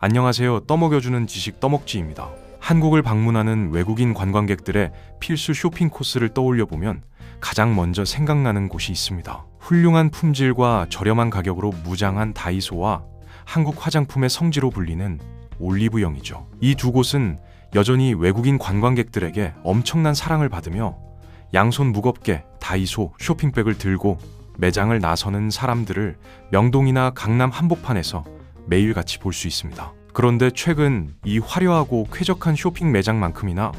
안녕하세요. 떠먹여주는 지식 떠먹지입니다. 한국을 방문하는 외국인 관광객들의 필수 쇼핑 코스를 떠올려보면 가장 먼저 생각나는 곳이 있습니다. 훌륭한 품질과 저렴한 가격으로 무장한 다이소와 한국 화장품의 성지로 불리는 올리브영이죠. 이 두 곳은 여전히 외국인 관광객들에게 엄청난 사랑을 받으며 양손 무겁게 다이소 쇼핑백을 들고 매장을 나서는 사람들을 명동이나 강남 한복판에서 매일같이 볼 수 있습니다. 그런데 최근 이 화려하고 쾌적한 쇼핑 매장만큼이나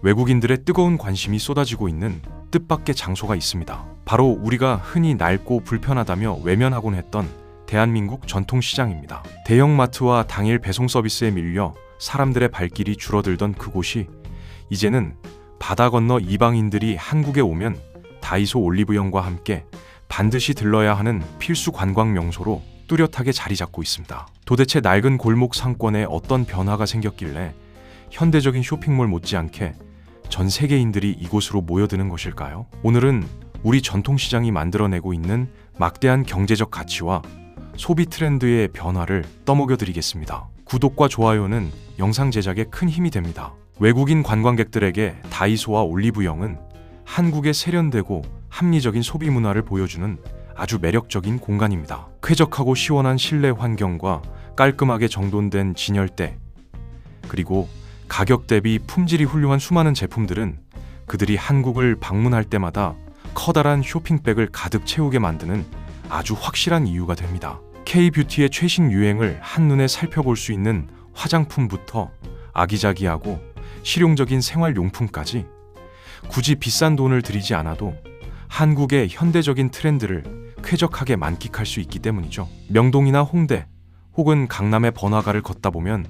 외국인들의 뜨거운 관심이 쏟아지고 있는 뜻밖의 장소가 있습니다. 바로 우리가 흔히 낡고 불편하다며 외면하곤 했던 대한민국 전통시장입니다. 대형마트와 당일 배송 서비스에 밀려 사람들의 발길이 줄어들던 그곳이 이제는 바다 건너 이방인들이 한국에 오면 다이소 올리브영과 함께 반드시 들러야 하는 필수 관광 명소로 뚜렷하게 자리 잡고 있습니다. 도대체 낡은 골목 상권에 어떤 변화가 생겼길래 현대적인 쇼핑몰 못지않게 전 세계인들이 이곳으로 모여드는 것일까요? 오늘은 우리 전통시장이 만들어내고 있는 막대한 경제적 가치와 소비 트렌드의 변화를 떠먹여드리겠습니다. 구독과 좋아요는 영상 제작에 큰 힘이 됩니다. 외국인 관광객들에게 다이소와 올리브영은 한국의 세련되고 합리적인 소비 문화를 보여주는 아주 매력적인 공간입니다. 쾌적하고 시원한 실내 환경과 깔끔하게 정돈된 진열대, 그리고 가격 대비 품질이 훌륭한 수많은 제품들은 그들이 한국을 방문할 때마다 커다란 쇼핑백을 가득 채우게 만드는 아주 확실한 이유가 됩니다. K-뷰티의 최신 유행을 한눈에 살펴볼 수 있는 화장품부터 아기자기하고 실용적인 생활용품까지 굳이 비싼 돈을 들이지 않아도 한국의 현대적인 트렌드를 쾌적하게 만끽할 수 있기 때문이죠. 명동이나 홍대 혹은 강남의 번화가를 걷다 보면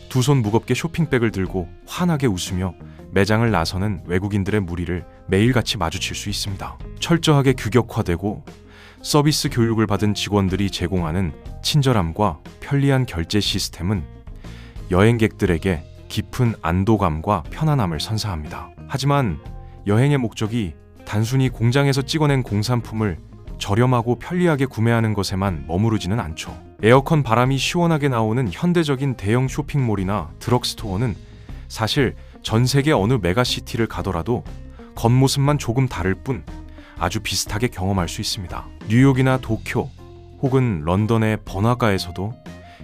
두 손 무겁게 쇼핑백을 들고 환하게 웃으며 매장을 나서는 외국인들의 무리를 매일같이 마주칠 수 있습니다. 철저하게 규격화되고 서비스 교육을 받은 직원들이 제공하는 친절함과 편리한 결제 시스템은 여행객들에게 깊은 안도감과 편안함을 선사합니다. 하지만 여행의 목적이 단순히 공장에서 찍어낸 공산품을 저렴하고 편리하게 구매하는 것에만 머무르지는 않죠. 에어컨 바람이 시원하게 나오는 현대적인 대형 쇼핑몰이나 드럭스토어는 사실 전 세계 어느 메가시티를 가더라도 겉모습만 조금 다를 뿐 아주 비슷하게 경험할 수 있습니다. 뉴욕이나 도쿄 혹은 런던의 번화가에서도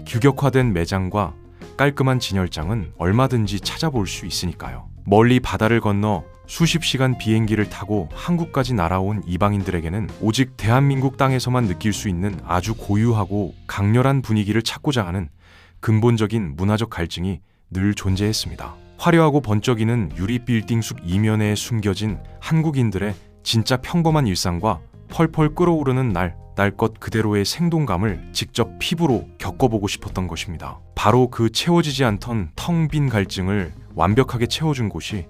규격화된 매장과 깔끔한 진열장은 얼마든지 찾아볼 수 있으니까요. 멀리 바다를 건너 수십 시간 비행기를 타고 한국까지 날아온 이방인들에게는 오직 대한민국 땅에서만 느낄 수 있는 아주 고유하고 강렬한 분위기를 찾고자 하는 근본적인 문화적 갈증이 늘 존재했습니다. 화려하고 번쩍이는 유리 빌딩 숲 이면에 숨겨진 한국인들의 진짜 평범한 일상과 펄펄 끓어오르는 날 것 그대로의 생동감을 직접 피부로 겪어보고 싶었던 것입니다. 바로 그 채워지지 않던 텅 빈 갈증을 완벽하게 채워준 곳이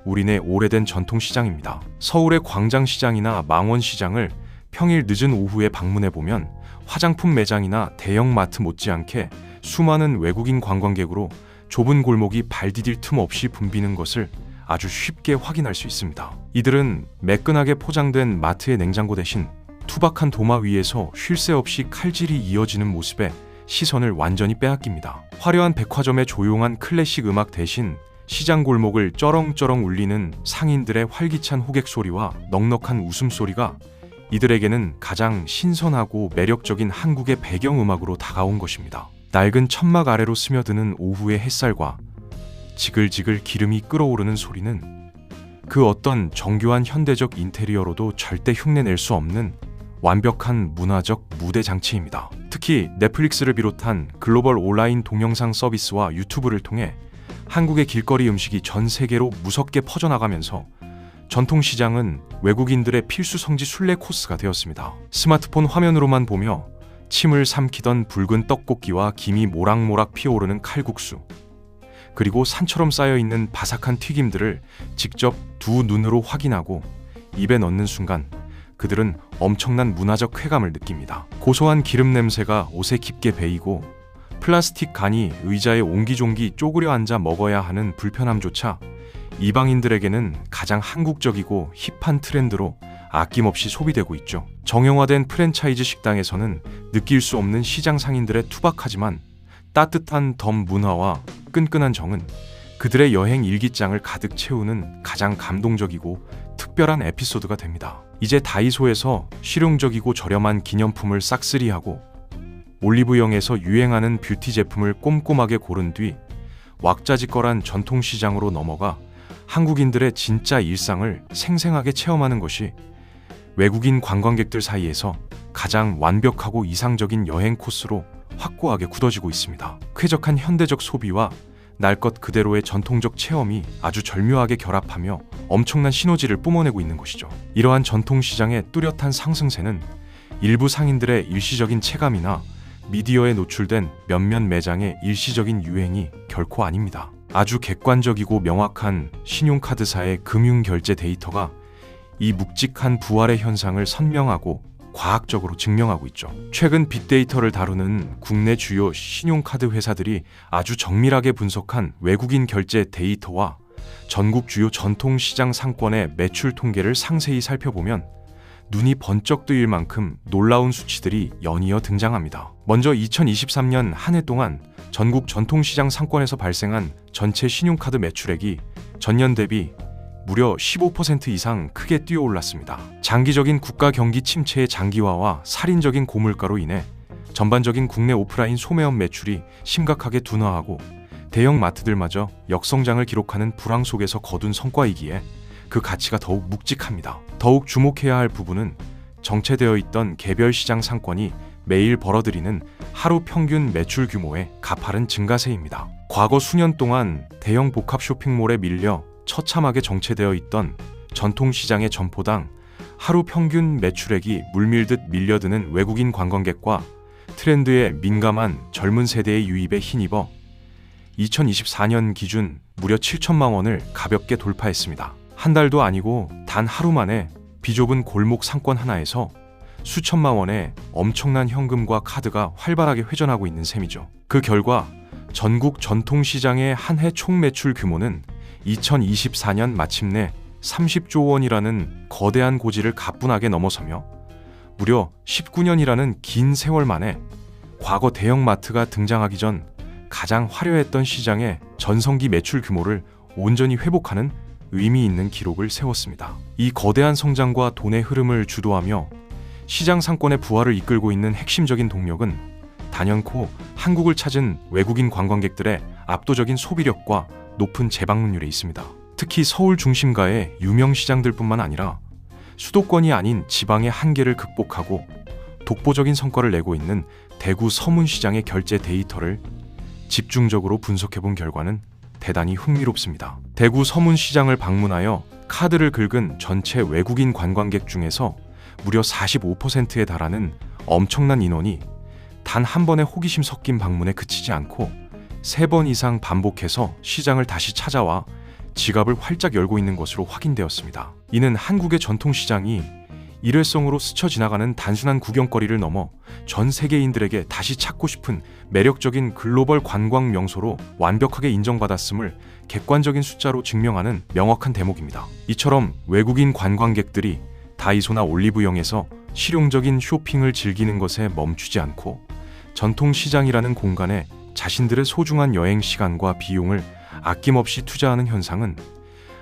우리네 오래된 전통시장입니다. 서울의 광장시장이나 망원시장을 평일 늦은 오후에 방문해보면 화장품 매장이나 대형마트 못지않게 수많은 외국인 관광객으로 좁은 골목이 발 디딜 틈 없이 붐비는 것을 아주 쉽게 확인할 수 있습니다. 이들은 매끈하게 포장된 마트의 냉장고 대신 투박한 도마 위에서 쉴 새 없이 칼질이 이어지는 모습에 시선을 완전히 빼앗깁니다. 화려한 백화점의 조용한 클래식 음악 대신 시장 골목을 쩌렁쩌렁 울리는 상인들의 활기찬 호객 소리와 넉넉한 웃음소리가 이들에게는 가장 신선하고 매력적인 한국의 배경음악으로 다가온 것입니다. 낡은 천막 아래로 스며드는 오후의 햇살과 지글지글 기름이 끓어오르는 소리는 그 어떤 정교한 현대적 인테리어로도 절대 흉내낼 수 없는 완벽한 문화적 무대 장치입니다. 특히 넷플릭스를 비롯한 글로벌 온라인 동영상 서비스와 유튜브를 통해 한국의 길거리 음식이 전 세계로 무섭게 퍼져나가면서 전통시장은 외국인들의 필수 성지 순례 코스가 되었습니다. 스마트폰 화면으로만 보며 침을 삼키던 붉은 떡볶이와 김이 모락모락 피어오르는 칼국수, 그리고 산처럼 쌓여있는 바삭한 튀김들을 직접 두 눈으로 확인하고 입에 넣는 순간 그들은 엄청난 문화적 쾌감을 느낍니다. 고소한 기름 냄새가 옷에 깊게 배이고 플라스틱 간이 의자에 옹기종기 쪼그려 앉아 먹어야 하는 불편함조차 이방인들에게는 가장 한국적이고 힙한 트렌드로 아낌없이 소비되고 있죠. 정형화된 프랜차이즈 식당에서는 느낄 수 없는 시장 상인들의 투박하지만 따뜻한 덤 문화와 끈끈한 정은 그들의 여행 일기장을 가득 채우는 가장 감동적이고 특별한 에피소드가 됩니다. 이제 다이소에서 실용적이고 저렴한 기념품을 싹쓸이하고 올리브영에서 유행하는 뷰티 제품을 꼼꼼하게 고른 뒤 왁자지껄한 전통시장으로 넘어가 한국인들의 진짜 일상을 생생하게 체험하는 것이 외국인 관광객들 사이에서 가장 완벽하고 이상적인 여행 코스로 확고하게 굳어지고 있습니다. 쾌적한 현대적 소비와 날 것 그대로의 전통적 체험이 아주 절묘하게 결합하며 엄청난 시너지를 뿜어내고 있는 것이죠. 이러한 전통시장의 뚜렷한 상승세는 일부 상인들의 일시적인 체감이나 미디어에 노출된 몇몇 매장의 일시적인 유행이 결코 아닙니다. 아주 객관적이고 명확한 신용카드사의 금융결제 데이터가 이 묵직한 부활의 현상을 선명하고 과학적으로 증명하고 있죠. 최근 빅데이터를 다루는 국내 주요 신용카드 회사들이 아주 정밀하게 분석한 외국인 결제 데이터와 전국 주요 전통시장 상권의 매출 통계를 상세히 살펴보면 눈이 번쩍 뜨일 만큼 놀라운 수치들이 연이어 등장합니다. 먼저 2023년 한 해 동안 전국 전통시장 상권에서 발생한 전체 신용카드 매출액이 전년 대비 무려 15% 이상 크게 뛰어올랐습니다. 장기적인 국가 경기 침체의 장기화와 살인적인 고물가로 인해 전반적인 국내 오프라인 소매업 매출이 심각하게 둔화하고 대형 마트들마저 역성장을 기록하는 불황 속에서 거둔 성과이기에 그 가치가 더욱 묵직합니다. 더욱 주목해야 할 부분은 정체되어 있던 개별 시장 상권이 매일 벌어들이는 하루 평균 매출 규모의 가파른 증가세입니다. 과거 수년 동안 대형 복합 쇼핑몰에 밀려 처참하게 정체되어 있던 전통시장의 점포당 하루 평균 매출액이 물밀듯 밀려드는 외국인 관광객과 트렌드에 민감한 젊은 세대의 유입에 힘입어 2024년 기준 무려 7천만 원을 가볍게 돌파했습니다. 한 달도 아니고 단 하루 만에 비좁은 골목 상권 하나에서 수천만 원의 엄청난 현금과 카드가 활발하게 회전하고 있는 셈이죠. 그 결과 전국 전통시장의 한 해 총 매출 규모는 2024년 마침내 30조 원이라는 거대한 고지를 가뿐하게 넘어서며 무려 19년이라는 긴 세월 만에 과거 대형마트가 등장하기 전 가장 화려했던 시장의 전성기 매출 규모를 온전히 회복하는 의미 있는 기록을 세웠습니다. 이 거대한 성장과 돈의 흐름을 주도하며 시장 상권의 부활을 이끌고 있는 핵심적인 동력은 단연코 한국을 찾은 외국인 관광객들의 압도적인 소비력과 높은 재방문율에 있습니다. 특히 서울 중심가의 유명 시장들뿐만 아니라 수도권이 아닌 지방의 한계를 극복하고 독보적인 성과를 내고 있는 대구 서문시장의 결제 데이터를 집중적으로 분석해본 결과는 대단히 흥미롭습니다. 대구 서문시장을 방문하여 카드를 긁은 전체 외국인 관광객 중에서 무려 45%에 달하는 엄청난 인원이 단 한 번의 호기심 섞인 방문에 그치지 않고 3번 이상 반복해서 시장을 다시 찾아와 지갑을 활짝 열고 있는 것으로 확인되었습니다. 이는 한국의 전통시장이 일회성으로 스쳐 지나가는 단순한 구경거리를 넘어 전 세계인들에게 다시 찾고 싶은 매력적인 글로벌 관광 명소로 완벽하게 인정받았음을 객관적인 숫자로 증명하는 명확한 대목입니다. 이처럼 외국인 관광객들이 다이소나 올리브영에서 실용적인 쇼핑을 즐기는 것에 멈추지 않고 전통시장이라는 공간에 자신들의 소중한 여행 시간과 비용을 아낌없이 투자하는 현상은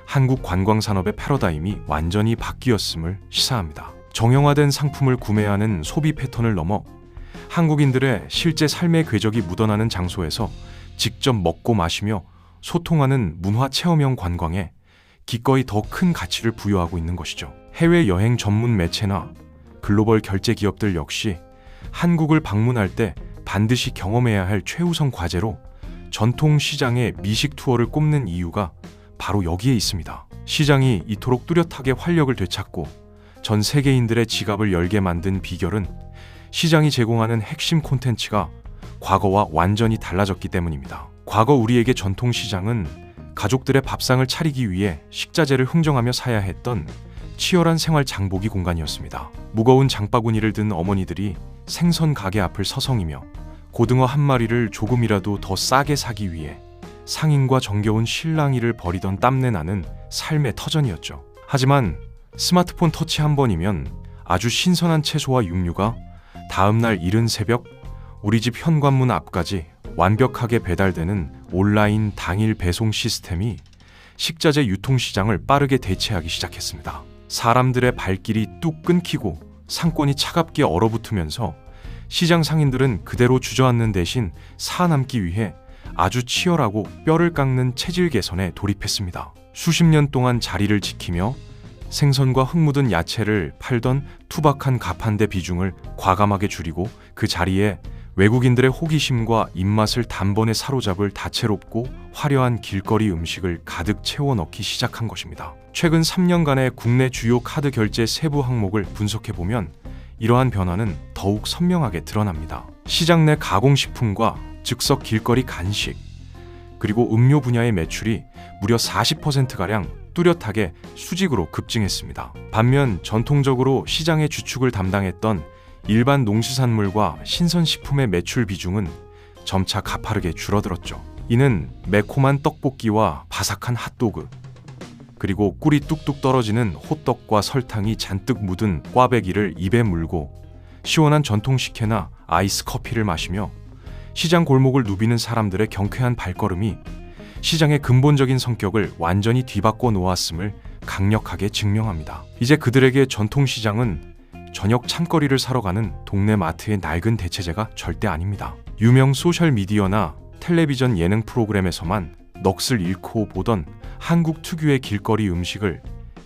한국 관광산업의 패러다임이 완전히 바뀌었음을 시사합니다. 정형화된 상품을 구매하는 소비 패턴을 넘어 한국인들의 실제 삶의 궤적이 묻어나는 장소에서 직접 먹고 마시며 소통하는 문화체험형 관광에 기꺼이 더 큰 가치를 부여하고 있는 것이죠. 해외여행 전문 매체나 글로벌 결제 기업들 역시 한국을 방문할 때 반드시 경험해야 할 최우선 과제로 전통시장의 미식 투어를 꼽는 이유가 바로 여기에 있습니다. 시장이 이토록 뚜렷하게 활력을 되찾고 전 세계인들의 지갑을 열게 만든 비결은 시장이 제공하는 핵심 콘텐츠가 과거와 완전히 달라졌기 때문입니다. 과거 우리에게 전통시장은 가족들의 밥상을 차리기 위해 식자재를 흥정하며 사야 했던 치열한 생활 장보기 공간이었습니다. 무거운 장바구니를 든 어머니들이 생선 가게 앞을 서성이며 고등어 한 마리를 조금이라도 더 싸게 사기 위해 상인과 정겨운 실랑이를 벌이던 땀내 나는 삶의 터전이었죠. 하지만 스마트폰 터치 한 번이면 아주 신선한 채소와 육류가 다음날 이른 새벽 우리 집 현관문 앞까지 완벽하게 배달되는 온라인 당일 배송 시스템이 식자재 유통시장을 빠르게 대체하기 시작했습니다. 사람들의 발길이 뚝 끊기고 상권이 차갑게 얼어붙으면서 시장 상인들은 그대로 주저앉는 대신 살아남기 위해 아주 치열하고 뼈를 깎는 체질 개선에 돌입했습니다. 수십 년 동안 자리를 지키며 생선과 흙 묻은 야채를 팔던 투박한 가판대 비중을 과감하게 줄이고 그 자리에 외국인들의 호기심과 입맛을 단번에 사로잡을 다채롭고 화려한 길거리 음식을 가득 채워 넣기 시작한 것입니다. 최근 3년간의 국내 주요 카드 결제 세부 항목을 분석해보면 이러한 변화는 더욱 선명하게 드러납니다. 시장 내 가공식품과 즉석 길거리 간식, 그리고 음료 분야의 매출이 무려 40%가량 뚜렷하게 수직으로 급증했습니다. 반면 전통적으로 시장의 주축을 담당했던 일반 농수산물과 신선식품의 매출 비중은 점차 가파르게 줄어들었죠. 이는 매콤한 떡볶이와 바삭한 핫도그, 그리고 꿀이 뚝뚝 떨어지는 호떡과 설탕이 잔뜩 묻은 꽈배기를 입에 물고 시원한 전통 식혜나 아이스 커피를 마시며 시장 골목을 누비는 사람들의 경쾌한 발걸음이 시장의 근본적인 성격을 완전히 뒤바꿔 놓았음을 강력하게 증명합니다. 이제 그들에게 전통시장은 저녁 찬거리를 사러 가는 동네 마트의 낡은 대체제가 절대 아닙니다. 유명 소셜미디어나 텔레비전 예능 프로그램에서만 넋을 잃고 보던 한국 특유의 길거리 음식을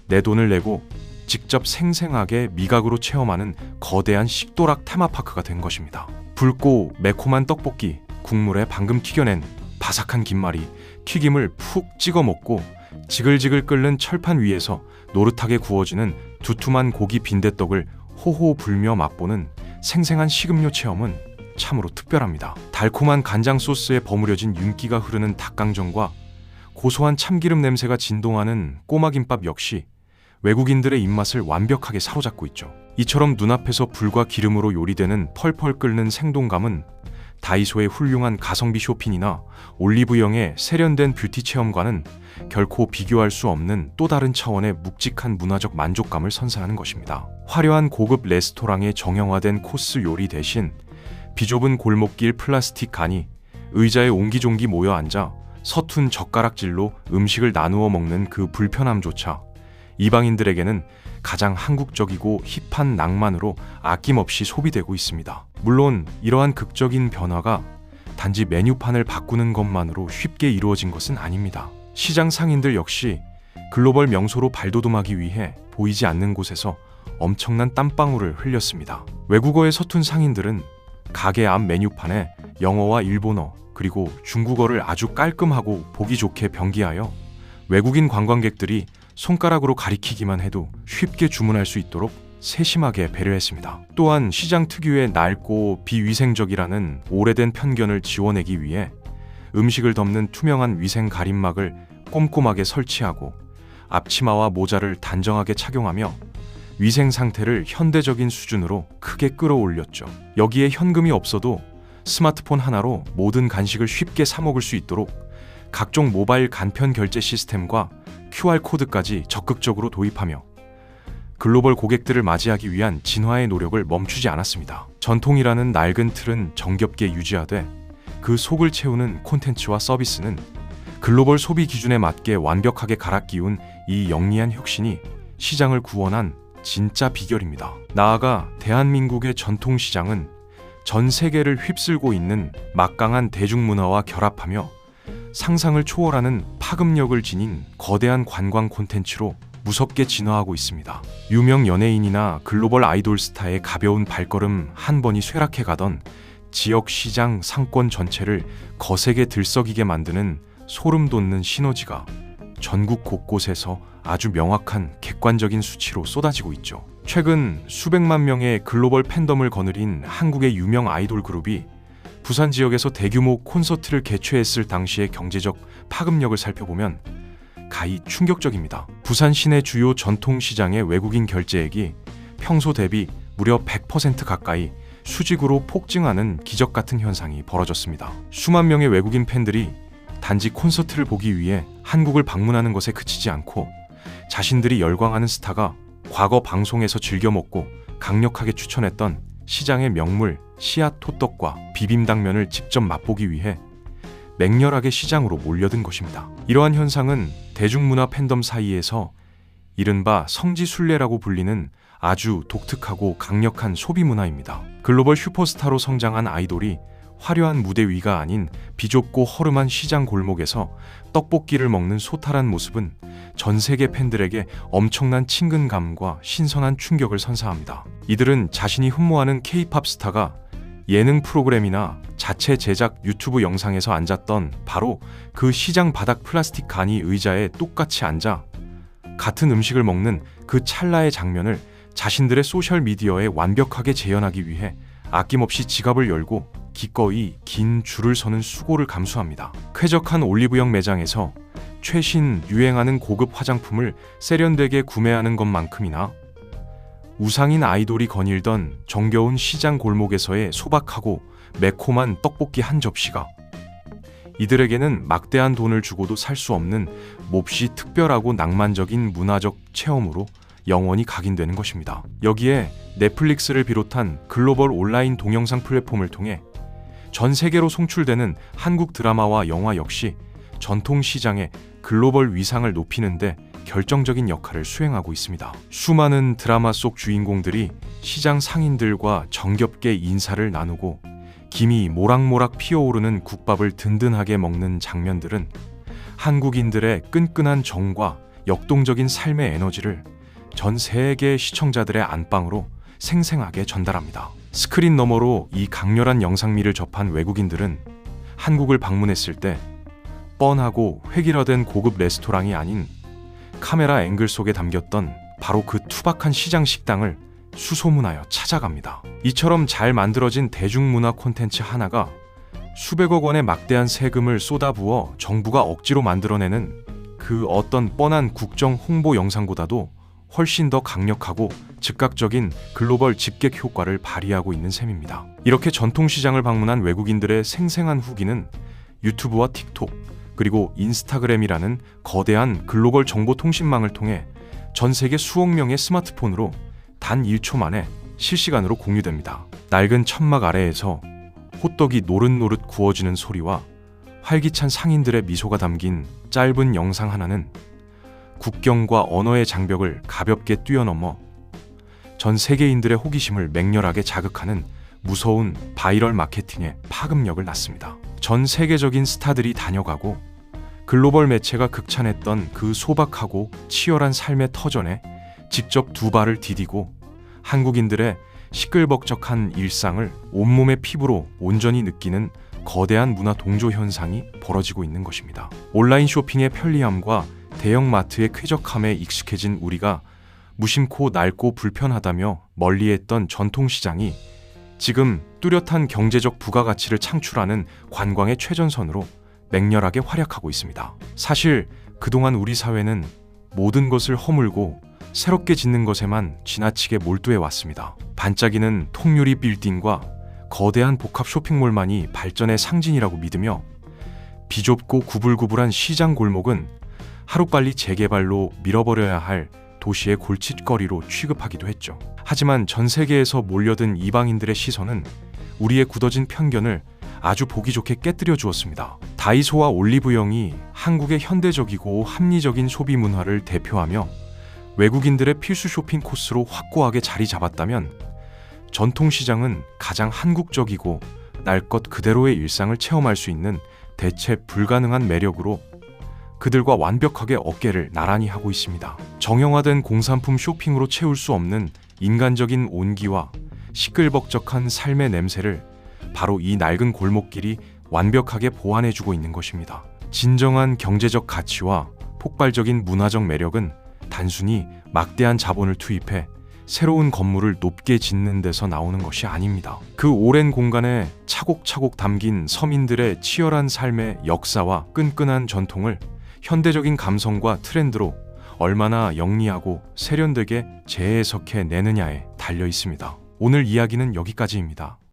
내 돈을 내고 직접 생생하게 미각으로 체험하는 거대한 식도락 테마파크가 된 것입니다. 붉고 매콤한 떡볶이, 국물에 방금 튀겨낸 바삭한 김말이, 튀김을 푹 찍어 먹고 지글지글 끓는 철판 위에서 노릇하게 구워지는 두툼한 고기 빈대떡을 호호 불며 맛보는 생생한 식음료 체험은 참으로 특별합니다. 달콤한 간장 소스에 버무려진 윤기가 흐르는 닭강정과 고소한 참기름 냄새가 진동하는 꼬마김밥 역시 외국인들의 입맛을 완벽하게 사로잡고 있죠. 이처럼 눈앞에서 불과 기름으로 요리되는 펄펄 끓는 생동감은 다이소의 훌륭한 가성비 쇼핑이나 올리브영의 세련된 뷰티 체험과는 결코 비교할 수 없는 또 다른 차원의 묵직한 문화적 만족감을 선사하는 것입니다. 화려한 고급 레스토랑의 정형화된 코스 요리 대신 비좁은 골목길 플라스틱 간이 의자에 옹기종기 모여 앉아 서툰 젓가락질로 음식을 나누어 먹는 그 불편함조차 이방인들에게는 가장 한국적이고 힙한 낭만으로 아낌없이 소비되고 있습니다. 물론 이러한 극적인 변화가 단지 메뉴판을 바꾸는 것만으로 쉽게 이루어진 것은 아닙니다. 시장 상인들 역시 글로벌 명소로 발돋움하기 위해 보이지 않는 곳에서 엄청난 땀방울을 흘렸습니다. 외국어의 서툰 상인들은 가게 앞 메뉴판에 영어와 일본어 그리고 중국어를 아주 깔끔하고 보기 좋게 병기하여 외국인 관광객들이 손가락으로 가리키기만 해도 쉽게 주문할 수 있도록 세심하게 배려했습니다. 또한 시장 특유의 낡고 비위생적이라는 오래된 편견을 지워내기 위해 음식을 덮는 투명한 위생 가림막을 꼼꼼하게 설치하고 앞치마와 모자를 단정하게 착용하며 위생 상태를 현대적인 수준으로 크게 끌어올렸죠. 여기에 현금이 없어도 스마트폰 하나로 모든 간식을 쉽게 사 먹을 수 있도록 각종 모바일 간편 결제 시스템과 QR코드까지 적극적으로 도입하며 글로벌 고객들을 맞이하기 위한 진화의 노력을 멈추지 않았습니다. 전통이라는 낡은 틀은 정겹게 유지하되 그 속을 채우는 콘텐츠와 서비스는 글로벌 소비 기준에 맞게 완벽하게 갈아 끼운 이 영리한 혁신이 시장을 구원한 진짜 비결입니다. 나아가 대한민국의 전통시장은 전 세계를 휩쓸고 있는 막강한 대중문화와 결합하며 상상을 초월하는 파급력을 지닌 거대한 관광 콘텐츠로 무섭게 진화하고 있습니다. 유명 연예인이나 글로벌 아이돌 스타의 가벼운 발걸음 한 번이 쇠락해 가던 지역 시장 상권 전체를 거세게 들썩이게 만드는 소름 돋는 시너지가 전국 곳곳에서 아주 명확한 객관적인 수치로 쏟아지고 있죠. 최근 수백만 명의 글로벌 팬덤을 거느린 한국의 유명 아이돌 그룹이 부산 지역에서 대규모 콘서트를 개최했을 당시의 경제적 파급력을 살펴보면 가히 충격적입니다. 부산 시내 주요 전통시장의 외국인 결제액이 평소 대비 무려 100% 가까이 수직으로 폭증하는 기적 같은 현상이 벌어졌습니다. 수만 명의 외국인 팬들이 단지 콘서트를 보기 위해 한국을 방문하는 것에 그치지 않고 자신들이 열광하는 스타가 과거 방송에서 즐겨 먹고 강력하게 추천했던 시장의 명물 씨앗 호떡과 비빔당면을 직접 맛보기 위해 맹렬하게 시장으로 몰려든 것입니다. 이러한 현상은 대중문화 팬덤 사이에서 이른바 성지순례라고 불리는 아주 독특하고 강력한 소비 문화입니다. 글로벌 슈퍼스타로 성장한 아이돌이 화려한 무대 위가 아닌 비좁고 허름한 시장 골목에서 떡볶이를 먹는 소탈한 모습은 전 세계 팬들에게 엄청난 친근감과 신선한 충격을 선사합니다. 이들은 자신이 흠모하는 K-팝 스타가 예능 프로그램이나 자체 제작 유튜브 영상에서 앉았던 바로 그 시장 바닥 플라스틱 간이 의자에 똑같이 앉아 같은 음식을 먹는 그 찰나의 장면을 자신들의 소셜미디어에 완벽하게 재현하기 위해 아낌없이 지갑을 열고 기꺼이 긴 줄을 서는 수고를 감수합니다. 쾌적한 올리브영 매장에서 최신 유행하는 고급 화장품을 세련되게 구매하는 것만큼이나 우상인 아이돌이 거닐던 정겨운 시장 골목에서의 소박하고 매콤한 떡볶이 한 접시가 이들에게는 막대한 돈을 주고도 살 수 없는 몹시 특별하고 낭만적인 문화적 체험으로 영원히 각인되는 것입니다. 여기에 넷플릭스를 비롯한 글로벌 온라인 동영상 플랫폼을 통해 전 세계로 송출되는 한국 드라마와 영화 역시 전통 시장의 글로벌 위상을 높이는 데 결정적인 역할을 수행하고 있습니다. 수많은 드라마 속 주인공들이 시장 상인들과 정겹게 인사를 나누고 김이 모락모락 피어오르는 국밥을 든든하게 먹는 장면들은 한국인들의 끈끈한 정과 역동적인 삶의 에너지를 전 세계 시청자들의 안방으로 생생하게 전달합니다. 스크린 너머로 이 강렬한 영상미를 접한 외국인들은 한국을 방문했을 때 뻔하고 획일화된 고급 레스토랑이 아닌 카메라 앵글 속에 담겼던 바로 그 투박한 시장 식당을 수소문하여 찾아갑니다. 이처럼 잘 만들어진 대중문화 콘텐츠 하나가 수백억 원의 막대한 세금을 쏟아부어 정부가 억지로 만들어내는 그 어떤 뻔한 국정 홍보 영상보다도 훨씬 더 강력하고 즉각적인 글로벌 집객 효과를 발휘하고 있는 셈입니다. 이렇게 전통시장을 방문한 외국인들의 생생한 후기는 유튜브와 틱톡, 그리고 인스타그램이라는 거대한 글로벌 정보통신망을 통해 전 세계 수억 명의 스마트폰으로 단 1초 만에 실시간으로 공유됩니다. 낡은 천막 아래에서 호떡이 노릇노릇 구워지는 소리와 활기찬 상인들의 미소가 담긴 짧은 영상 하나는 국경과 언어의 장벽을 가볍게 뛰어넘어 전 세계인들의 호기심을 맹렬하게 자극하는 무서운 바이럴 마케팅에 파급력을 낳습니다. 전 세계적인 스타들이 다녀가고 글로벌 매체가 극찬했던 그 소박하고 치열한 삶의 터전에 직접 두 발을 디디고 한국인들의 시끌벅적한 일상을 온몸의 피부로 온전히 느끼는 거대한 문화 동조 현상이 벌어지고 있는 것입니다. 온라인 쇼핑의 편리함과 대형마트의 쾌적함에 익숙해진 우리가 무심코 낡고 불편하다며 멀리했던 전통시장이 지금 뚜렷한 경제적 부가가치를 창출하는 관광의 최전선으로 맹렬하게 활약하고 있습니다. 사실 그동안 우리 사회는 모든 것을 허물고 새롭게 짓는 것에만 지나치게 몰두해 왔습니다. 반짝이는 통유리 빌딩과 거대한 복합 쇼핑몰만이 발전의 상징이라고 믿으며 비좁고 구불구불한 시장 골목은 하루빨리 재개발로 밀어버려야 할 도시의 골칫거리로 취급하기도 했죠. 하지만 전 세계에서 몰려든 이방인들의 시선은 우리의 굳어진 편견을 아주 보기 좋게 깨뜨려 주었습니다. 다이소와 올리브영이 한국의 현대적이고 합리적인 소비 문화를 대표하며 외국인들의 필수 쇼핑 코스로 확고하게 자리 잡았다면 전통시장은 가장 한국적이고 날 것 그대로의 일상을 체험할 수 있는 대체 불가능한 매력으로 그들과 완벽하게 어깨를 나란히 하고 있습니다. 정형화된 공산품 쇼핑으로 채울 수 없는 인간적인 온기와 시끌벅적한 삶의 냄새를 바로 이 낡은 골목길이 완벽하게 보완해주고 있는 것입니다. 진정한 경제적 가치와 폭발적인 문화적 매력은 단순히 막대한 자본을 투입해 새로운 건물을 높게 짓는 데서 나오는 것이 아닙니다. 그 오랜 공간에 차곡차곡 담긴 서민들의 치열한 삶의 역사와 끈끈한 전통을 현대적인 감성과 트렌드로 얼마나 영리하고 세련되게 재해석해 내느냐에 달려 있습니다. 오늘 이야기는 여기까지입니다.